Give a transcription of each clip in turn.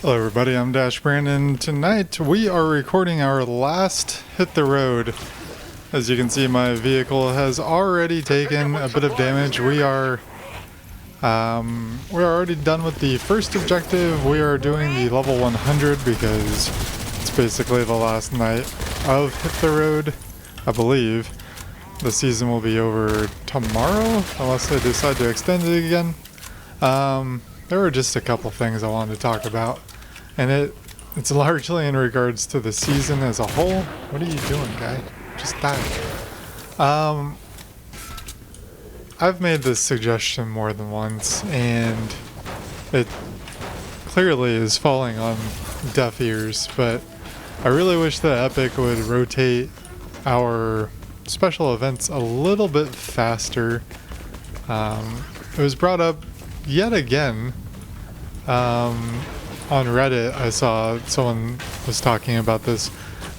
Hello everybody, I'm Dash Brandon. Tonight we are recording our last Hit the Road. As you can see, my vehicle has already taken a bit of damage. We're already done with the first objective. We are doing the level 100 because it's basically the last night of Hit the Road, I believe. The season will be over tomorrow, unless they decide to extend it again. There were just a couple things I wanted to talk about. And it's largely in regards to the season as a whole. What are you doing, guy? Just die. I've made this suggestion more than once, and it clearly is falling on deaf ears, but I really wish that Epic would rotate our special events a little bit faster. It was brought up yet again. On Reddit, I saw someone was talking about this,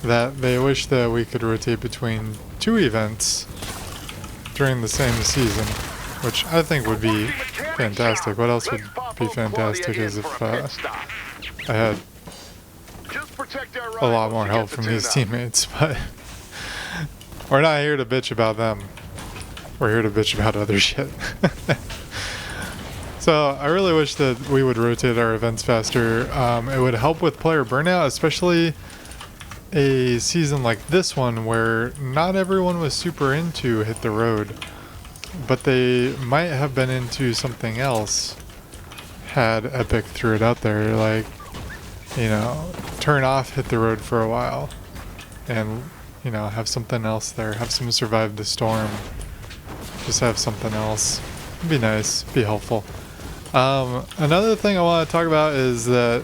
that they wish that we could rotate between two events during the same season, which I think would be fantastic. What else would be fantastic is if I had a lot more help from these teammates, but we're not here to bitch about them. We're here to bitch about other shit. So I really wish that we would rotate our events faster. It would help with player burnout, especially a season like this one where not everyone was super into Hit the Road, but they might have been into something else had Epic threw it out there, like, you know, turn off Hit the Road for a while and, you know, have something else there, have some Survive the Storm, just have something else. It'd be nice, be helpful. Another thing I want to talk about is that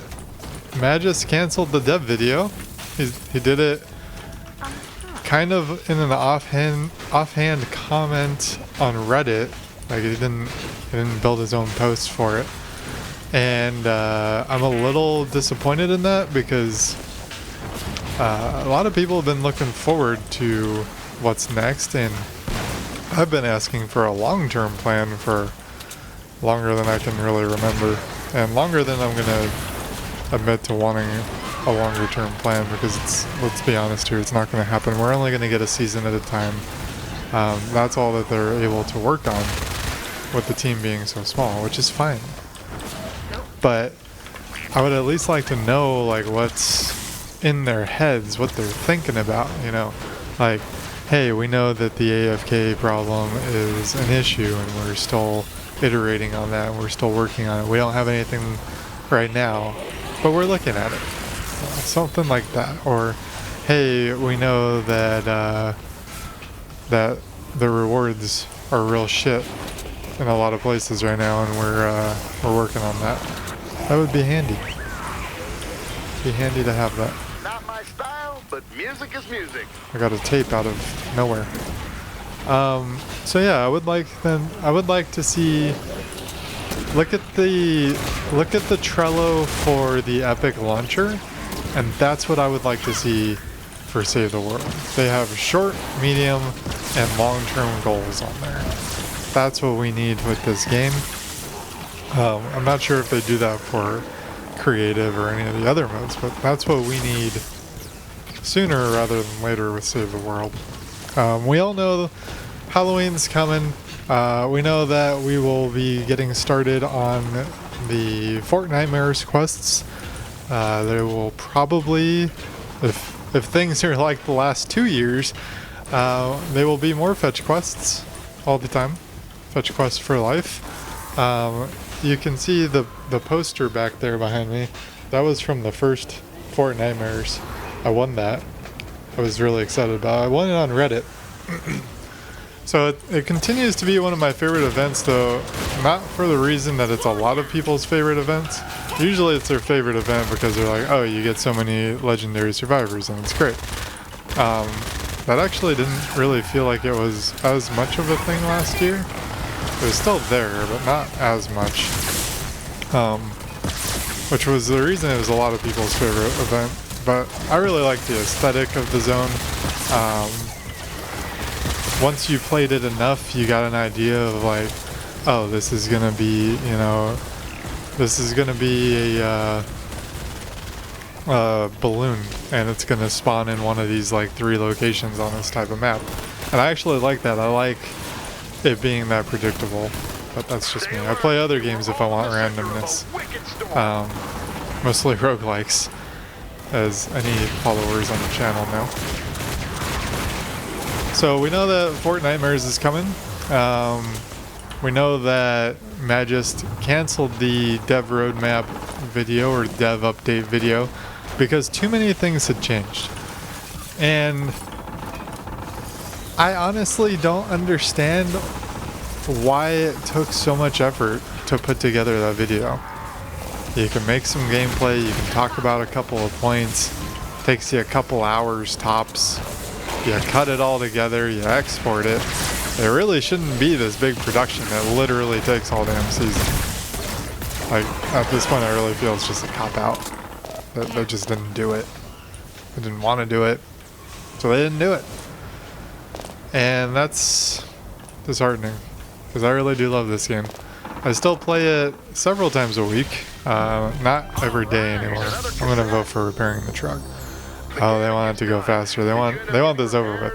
Magus canceled the dev video. He did it kind of in an offhand comment on Reddit. Like he didn't build his own post for it, and I'm a little disappointed in that because a lot of people have been looking forward to what's next, and I've been asking for a long-term plan for longer than I can really remember, and longer than I'm gonna admit to wanting a longer term plan, because let's be honest here, it's not gonna happen. We're only gonna get a season at a time. That's all that they're able to work on with the team being so small, which is fine. But I would at least like to know like what's in their heads, what they're thinking about, you know, like, hey, we know that the AFK problem is an issue and we're still iterating on that, and we're still working on it. We don't have anything right now, but we're looking at it. Something like that. Or, hey, we know that that the rewards are real shit in a lot of places right now, and we're working on that. That would be handy. Be handy to have that. Not my style, but music is music. I got a tape out of nowhere. So yeah, I would like to see, look at the Trello for the Epic launcher, and that's what I would like to see for Save the World. They have short, medium, and long-term goals on there. That's what we need with this game. I'm not sure if they do that for creative or any of the other modes, but that's what we need sooner rather than later with Save the World. We all know Halloween's coming. We know that we will be getting started on the Fortnite quests. There will probably, if things are like the last 2 years, there will be more fetch quests all the time. Fetch quests for life. You can see the poster back there behind me. That was from the first Fortnite. I won that. I was really excited about it. I won it on Reddit. So it continues to be one of my favorite events, though, not for the reason that it's a lot of people's favorite events. Usually it's their favorite event because they're like, oh, you get so many legendary survivors and it's great. That actually didn't really feel like it was as much of a thing last year. It was still there, but not as much. Which was the reason it was a lot of people's favorite event. But I really like the aesthetic of the zone. Once you played it enough, you got an idea of like, oh, this is gonna be, you know, this is gonna be a balloon, and it's gonna spawn in one of these like 3 locations on this type of map. And I actually like that. I like it being that predictable, but that's just me. I play other games if I want randomness. Mostly roguelikes, as any followers on the channel know. So we know that Fortnite is coming. We know that Magist canceled the dev roadmap video or dev update video because too many things had changed. And I honestly don't understand why it took so much effort to put together that video. You can make some gameplay, you can talk about a couple of points, takes you a couple hours tops, you cut it all together, you export it. It really shouldn't be this big production that literally takes all damn season. Like, at this point I really feel it's just a cop-out. They just didn't do it. They didn't want to do it, so they didn't do it. And that's disheartening, because I really do love this game. I still play it several times a week, not every day anymore. I'm gonna vote for repairing the truck. Oh, they want it to go faster. They want this over with.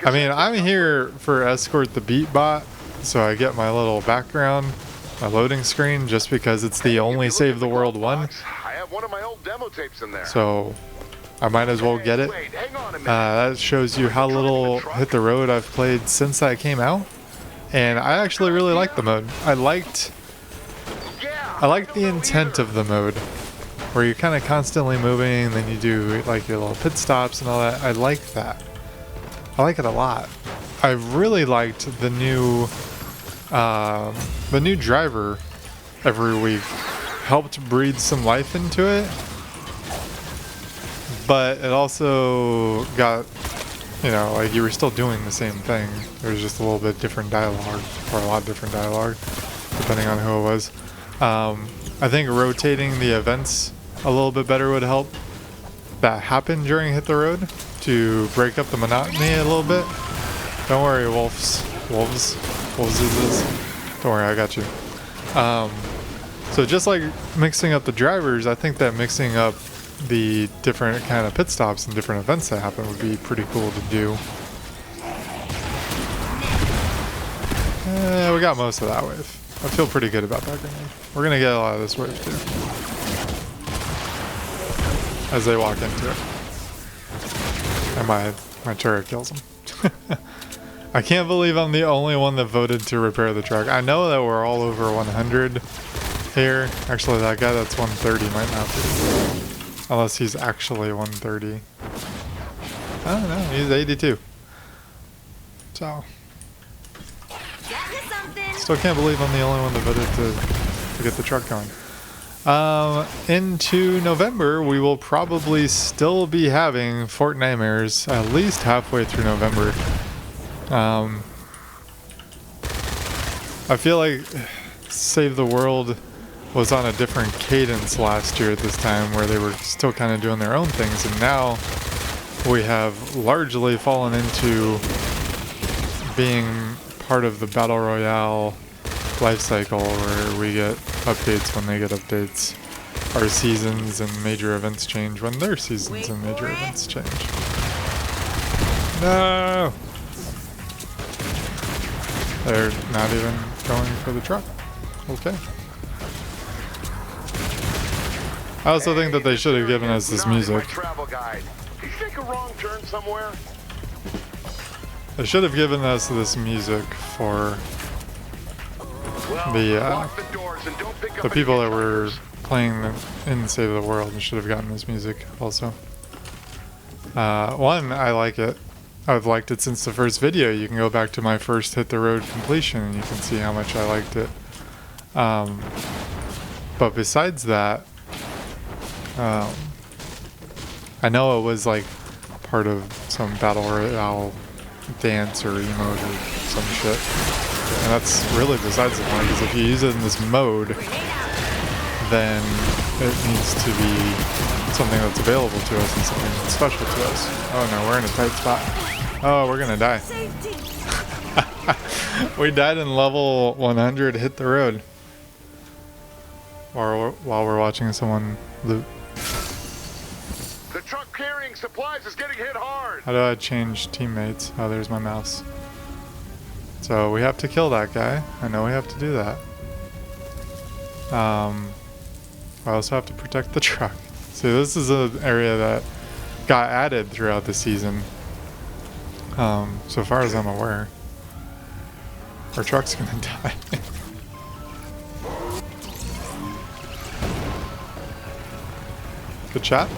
I mean, I'm here for Escort the Beat bot, so I get my little background, my loading screen, just because it's the only Save the World one. I have one of my old demo tapes in there. So I might as well get it. That shows you how little Hit the Road I've played since that came out. And I actually really like the mode. I liked the intent of the mode, where you're kind of constantly moving, then you do like your little pit stops and all that. I like that. I like it a lot. I really liked the new driver every week. Helped breathe some life into it, but it also got, you know, like you were still doing the same thing. There was just a little bit different dialogue, or a lot different dialogue, depending on who it was. I think rotating the events a little bit better would help that happen during Hit the Road to break up the monotony a little bit. Don't worry, wolves. Don't worry, I got you. So just like mixing up the drivers, I think that mixing up the different kind of pit stops and different events that happen would be pretty cool to do. We got most of that wave. I feel pretty good about that grenade. We're gonna get a lot of this wave too, as they walk into it. And my turret kills them. I can't believe I'm the only one that voted to repair the truck. I know that we're all over 100 here. Actually, that guy that's 130 might not be. Unless he's actually 130. I don't know, he's 82. So. Still can't believe I'm the only one that voted to get the truck going. Into November, we will probably still be having Fortnite at least halfway through November. I feel like Save the World was on a different cadence last year at this time, where they were still kind of doing their own things, and now we have largely fallen into being part of the Battle Royale life cycle, where we get updates when they get updates. Our seasons and major events change when their seasons and major events change. No! They're not even going for the truck. Okay. I also think that they should have given us this music. They should have given us this music for the people that were playing in Save the World. They should have gotten this music also. One, I like it. I've liked it since the first video. You can go back to my first Hit the Road completion and you can see how much I liked it. But besides that, I know it was like part of some Battle Royale dance or emote or some shit. And that's really besides the point, because if you use it in this mode, then it needs to be something that's available to us and something that's special to us. Oh no, we're in a tight spot. Oh, we're gonna die. We died in level 100 Hit the Road. Or while we're watching someone loot. carrying supplies is getting hit hard. How do I change teammates? Oh, there's my mouse. So we have to kill that guy. I know we have to do that. I also have to protect the truck. See, this is an area that got added throughout the season. So far as I'm aware. Our truck's gonna die. Good shot.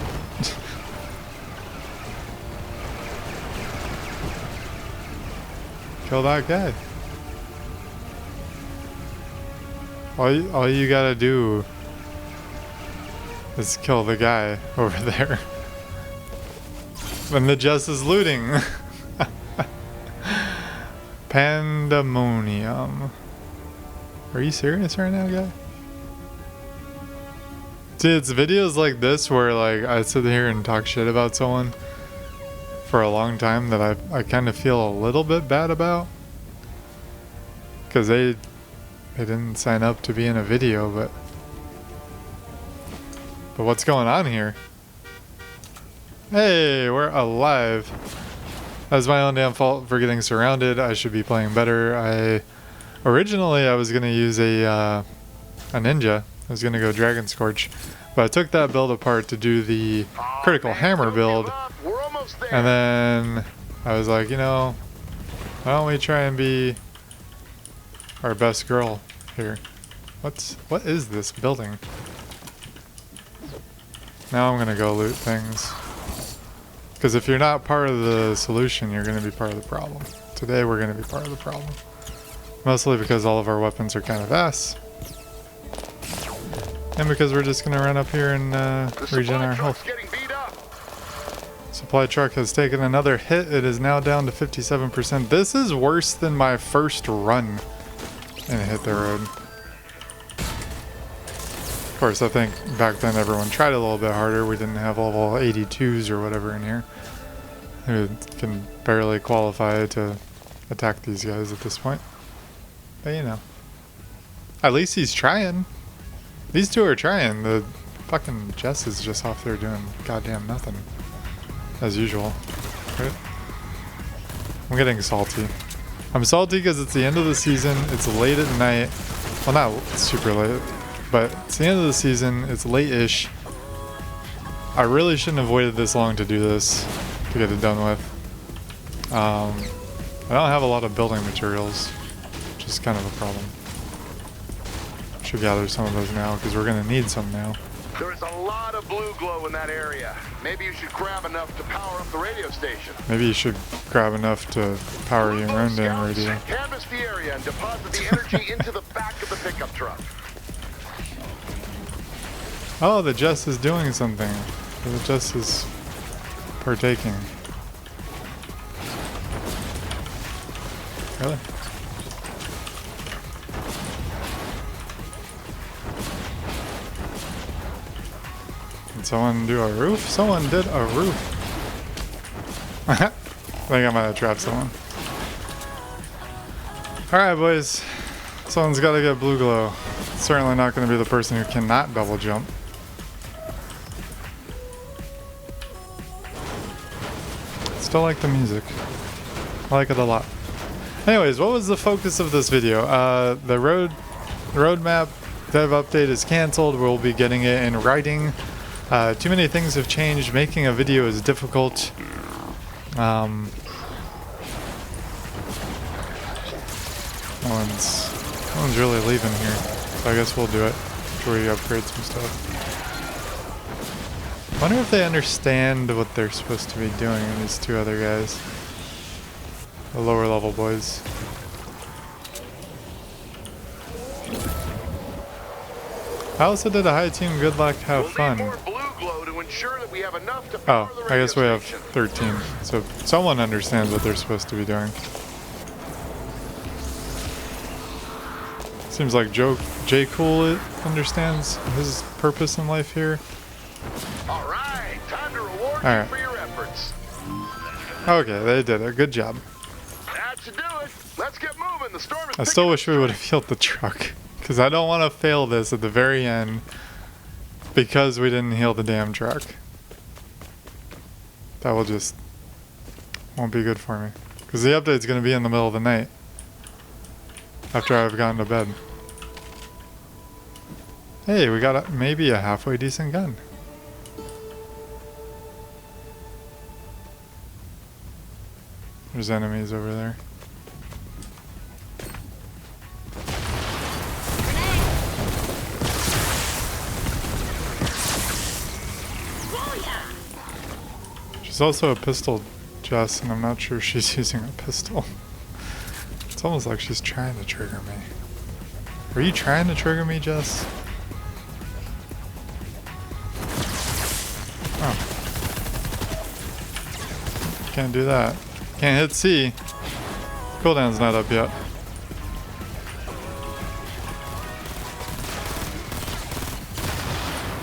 Kill that guy. All you gotta do is kill the guy over there. When the Jess is looting. Pandemonium. Are you serious right now, guy? See, it's videos like this where like I sit here and talk shit about someone for a long time that I kind of feel a little bit bad about. Because they didn't sign up to be in a video, but what's going on here? Hey, we're alive. That was my own damn fault for getting surrounded. I should be playing better. Originally I was gonna use a ninja. I was gonna go Dragon Scorch, but I took that build apart to do the critical hammer build, and then I was like, you know, why don't we try and be our best girl here? What is this building? Now I'm gonna go loot things. Because if you're not part of the solution, you're going to be part of the problem. Today we're going to be part of the problem. Mostly because all of our weapons are kind of ass. And because we're just going to run up here and regen our health. Supply truck has taken another hit. It is now down to 57%. This is worse than my first run and hit the road. Of course, I think back then everyone tried a little bit harder. We didn't have level 82s or whatever in here. Who can barely qualify to attack these guys at this point. But you know. At least he's trying. These two are trying. The fucking Jess is just off there doing goddamn nothing. As usual. Right? I'm getting salty. I'm salty because it's the end of the season. It's late at night. Well, not super late. But it's the end of the season, it's late-ish. I really shouldn't have waited this long to do this, to get it done with. I don't have a lot of building materials, which is kind of a problem. Should gather some of those now, because we're going to need some now. There's a lot of blue glow in that area. Maybe you should grab enough to power up the radio station. Maybe you should grab enough to power your own damn radio. Canvass the area and deposit the energy into the back of the pickup truck. Oh, the Jess is doing something. The Jess is partaking. Really? Did someone do a roof? Someone did a roof. I think I might have trapped someone. Alright, boys. Someone's got to get blue glow. It's certainly not going to be the person who cannot double jump. Still like the music. I like it a lot. Anyways, what was the focus of this video? The roadmap dev update is canceled. We'll be getting it in writing. Too many things have changed. Making a video is difficult. No one's really leaving here, so I guess we'll do it after we upgrade some stuff. I wonder if they understand what they're supposed to be doing, these two other guys. The lower level boys. I also did a hi team, good luck, have fun. Oh, I guess we have 13, so someone understands what they're supposed to be doing. Seems like J. Cool understands his purpose in life here. All right, time to reward you for your efforts. Okay, they did it. Good job. That should do it. Let's get moving. The storm is I still wish we would have healed the truck, because I don't want to fail this at the very end because we didn't heal the damn truck. that will just won't be good for me. Because the update's going to be in the middle of the night after I've gone to bed. Hey, we got maybe a halfway decent gun. There's enemies over there. She's also a pistol, Jess, and I'm not sure she's using a pistol. It's almost like she's trying to trigger me. Are you trying to trigger me, Jess? Oh. Can't do that. Can't hit C. Cooldown's not up yet.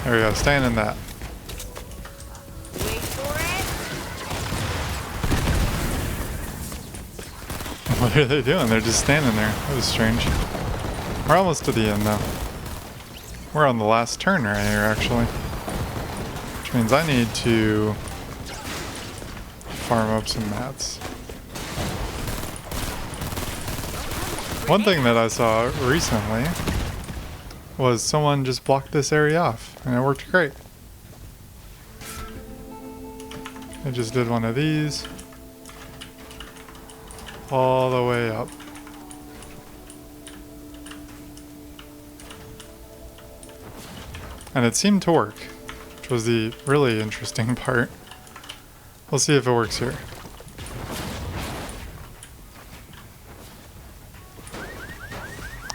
There we go, staying in that. Wait for it. What are they doing? They're just standing there. That was strange. We're almost to the end now. We're on the last turn right here, actually. Which means I need to farm up some mats. One thing that I saw recently was someone just blocked this area off, and it worked great. I just did one of these all the way up. And it seemed to work, which was the really interesting part. We'll see if it works here.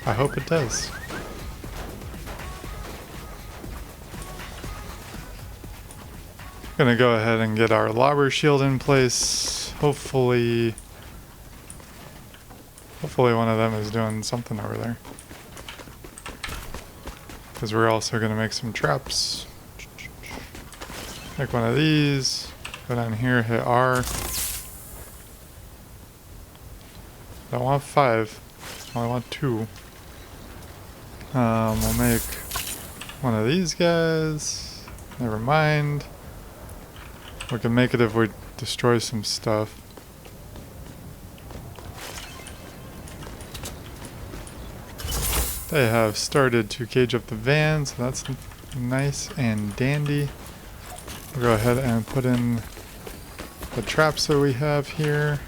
I hope it does. Gonna go ahead and get our lobber shield in place. Hopefully one of them is doing something over there. Because we're also gonna make some traps. Make one of these. Go down here, hit R. I want 5. I want 2. We'll make one of these guys. Never mind. We can make it if we destroy some stuff. They have started to cage up the van, so that's nice and dandy. We'll go ahead and put in the traps that we have here.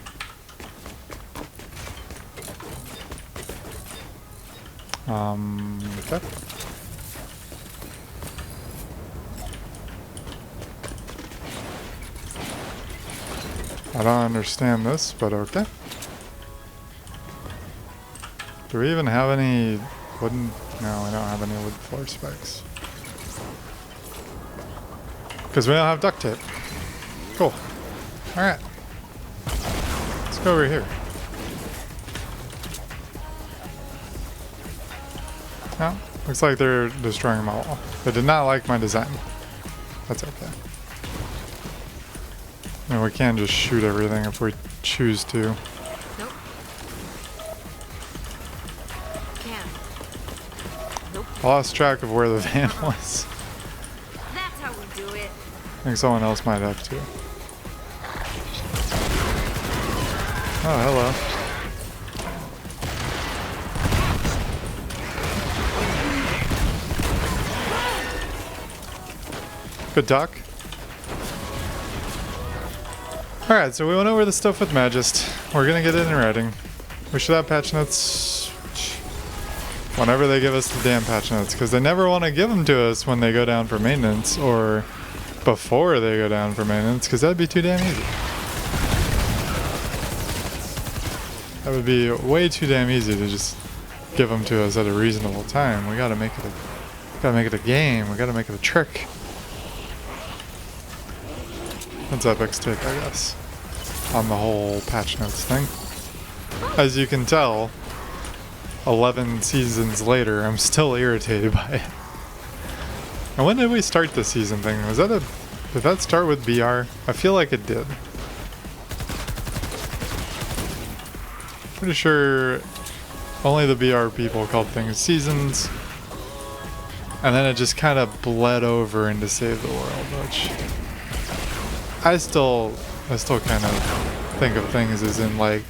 Okay. I don't understand this, but okay. Do we even have any wooden? No, we don't have any wood floor spikes. Because we don't have duct tape. Cool. Alright. Let's go over here. No, looks like they're destroying my wall. They did not like my design. That's okay. And we can just shoot everything if we choose to. Nope. Can. Nope. I lost track of where the van was. That's how we do it. I think someone else might have to. Oh, hello. Good talk. Alright, so we went over the stuff with Magist. We're gonna get it in writing. We should have patch notes whenever they give us the damn patch notes, because they never want to give them to us when they go down for maintenance or before they go down for maintenance, because that'd be too damn easy. That would be way too damn easy to just give them to us at a reasonable time. We gotta make it a game. We gotta make it a trick. That's Epic's take, I guess, on the whole patch notes thing. As you can tell, 11 seasons later, I'm still irritated by it. And when did we start the season thing? Did that start with BR? I feel like it did. Pretty sure only the BR people called things seasons. And then it just kind of bled over into Save the World, which I still kind of think of things as in like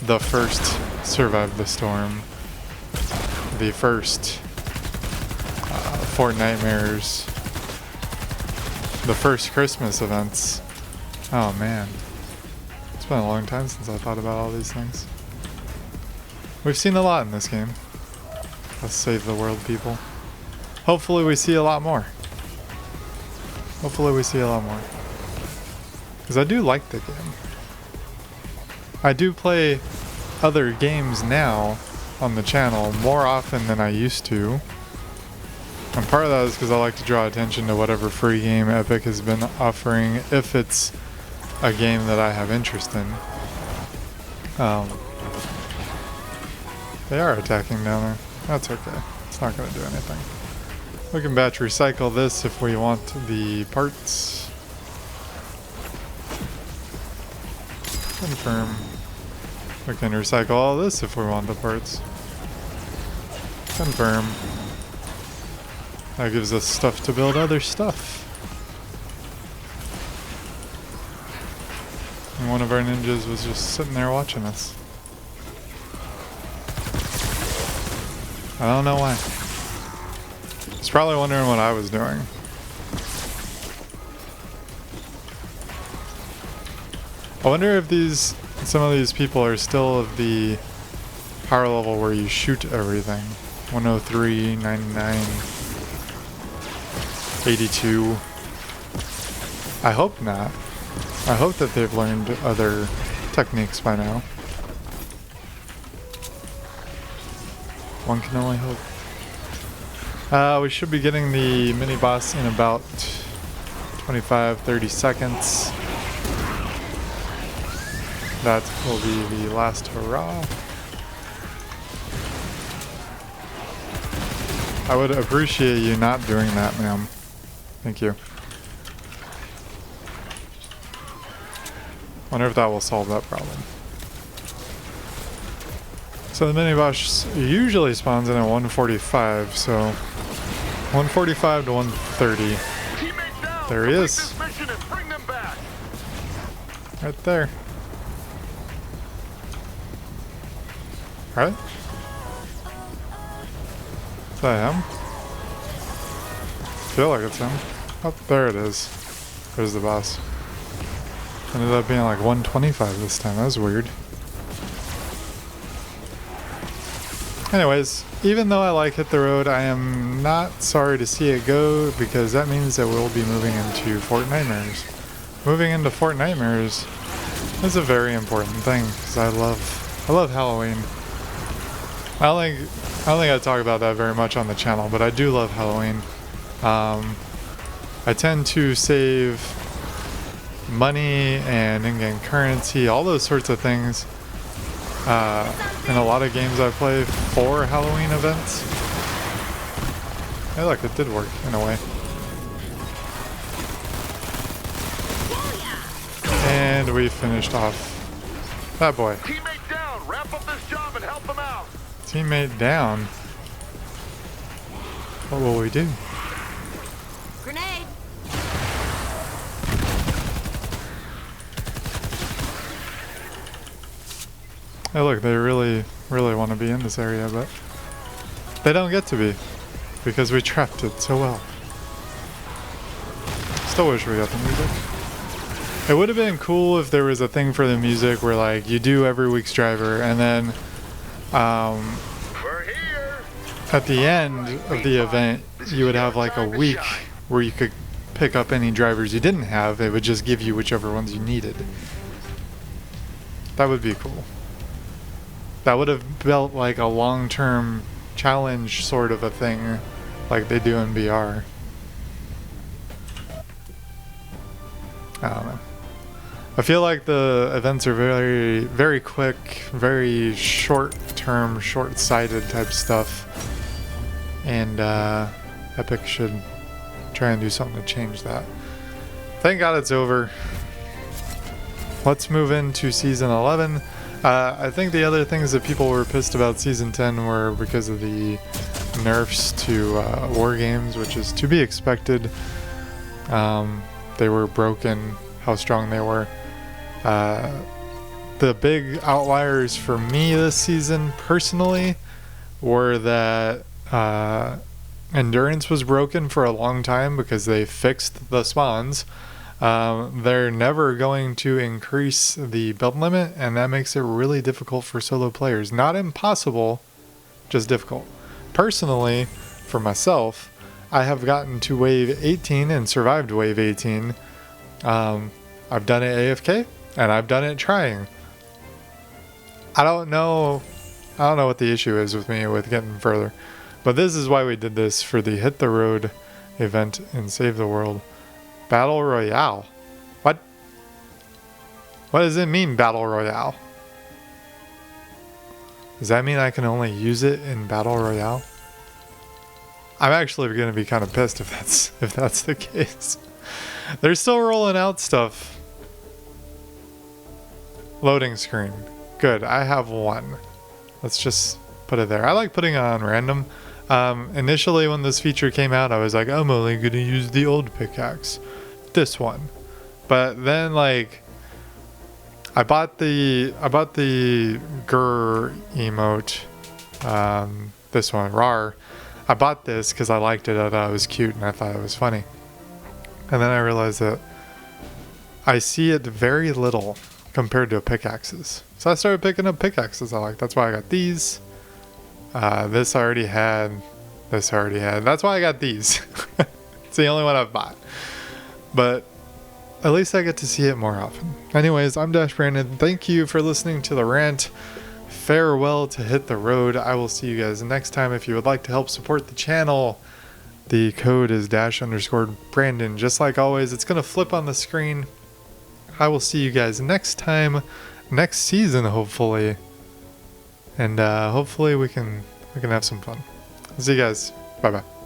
the first Survive the Storm, the first Fortnitemares, the first Christmas events. Oh man, it's been a long time since I thought about all these things. We've seen a lot in this game. Let's save the world, people. Hopefully we see a lot more. Hopefully we see a lot more. Because I do like the game. I do play other games now on the channel more often than I used to. And part of that is because I like to draw attention to whatever free game Epic has been offering if it's a game that I have interest in. They are attacking down there. That's okay. It's not going to do anything. We can batch recycle this if we want the parts. Confirm. We can recycle all this if we want the parts. Confirm. That gives us stuff to build other stuff. And one of our ninjas was just sitting there watching us. I don't know why. He's probably wondering what I was doing. I wonder if some of these people are still of the power level where you shoot everything. 103, 99, 82. I hope not. I hope that they've learned other techniques by now. One can only hope. We should be getting the mini boss in about 25-30 seconds. That will be the last hurrah. I would appreciate you not doing that, ma'am. Thank you. Wonder if that will solve that problem. So the mini boss usually spawns in at 145, so 145 to 130. There he is. Right there. Right? Is that him? I feel like it's him. Oh, there it is. There's the boss. Ended up being like 125 this time. That was weird. Anyways, even though I like Hit the Road, I am not sorry to see it go because that means that we'll be moving into Fortnitemares. Moving into Fortnitemares is a very important thing because I love Halloween. I don't think I talk about that very much on the channel, but I do love Halloween. I tend to save money and in-game currency, all those sorts of things. In a lot of games I play for Halloween events. Hey look, it did work in a way. And we finished off that boy. Teammate down. Wrap up this job and help them out. Teammate down. What will we do? Grenade. Hey look, they really want to be in this area, but they don't get to be because we trapped it so well. Still wish we got the music. It would have been cool if there was a thing for the music where like you do every week's driver and then We're here. at the end of the event you would have like a week where you could pick up any drivers you didn't have. It would just give you whichever ones you needed. That would be cool. That would have built like a long-term challenge sort of a thing like they do in BR. I don't know. I feel like the events are very, very quick, very short-term, short-sighted type stuff. And Epic should try and do something to change that. Thank God it's over. Let's move into Season 11. I think the other things that people were pissed about Season 10 were because of the nerfs to war games, which is to be expected. They were broken how strong they were. The big outliers for me this season, personally, were that endurance was broken for a long time because they fixed the spawns. They're never going to increase the build limit, and that makes it really difficult for solo players. Not impossible, just difficult. Personally, for myself, I have gotten to wave 18 and survived wave 18. I've done it AFK, and I've done it trying. I don't know what the issue is with me with getting further. But this is why we did this for the Hit the Road event and Save the World. Battle Royale. What? What does it mean, Battle Royale? Does that mean I can only use it in Battle Royale? I'm actually going to be kind of pissed if that's the case. They're still rolling out stuff. Loading screen. Good, I have one. Let's just put it there. I like putting it on random. Initially when this feature came out, I was like, I'm only gonna use the old pickaxe. This one. But then like I bought the grr emote. This one, rar. I bought this because I liked it. I thought it was cute and I thought it was funny. And then I realized that I see it very little compared to pickaxes. So I started picking up pickaxes I like. That's why I got these. This I already had. This I already had. That's why I got these. It's the only one I've bought. But at least I get to see it more often. Anyways, I'm Dash Brandon. Thank you for listening to the rant. Farewell to Hit the Road. I will see you guys next time. If you would like to help support the channel, the code is _Brandon. Just like always, it's going to flip on the screen. I will see you guys next time, next season, hopefully. And hopefully we can have some fun. See you guys. Bye bye.